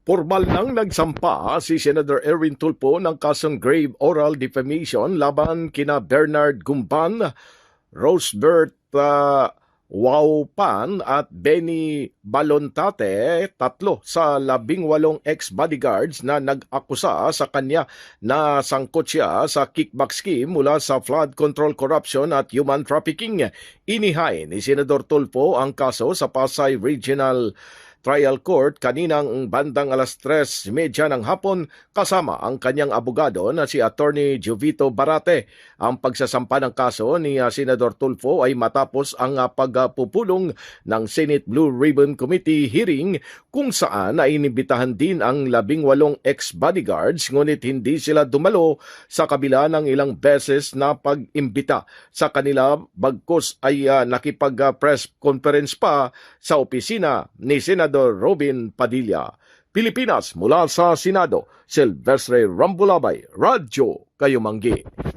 Formal nang nagsampa si Senator Erwin Tulfo ng kasong grave oral defamation laban kina Bernard Gumban, Rosebert Waupan at Benny Balontate, tatlo sa 18 ex-bodyguards na nag-akusa sa kanya na sangkot siya sa kickback scheme mula sa flood control corruption at human trafficking. Inihain ni Senador Tulfo ang kaso sa Pasay Regional Trial Court kaninang bandang 3:30 ng hapon kasama ang kanyang abogado na si Attorney Jovito Barate. Ang pagsasampa ng kaso ni Senador Tulfo ay matapos ang pagpupulong ng Senate Blue Ribbon Committee hearing kung saan ay inibitahan din ang 18 ex-bodyguards ngunit hindi sila dumalo sa kabila ng ilang beses na pag-imbita sa kanila bagkus ay nakipag-press conference pa sa opisina ni Senador Robin Padilla. Pilipinas, mula sa Senado, Silvestre Rambulabay, Radyo Kayumanggi.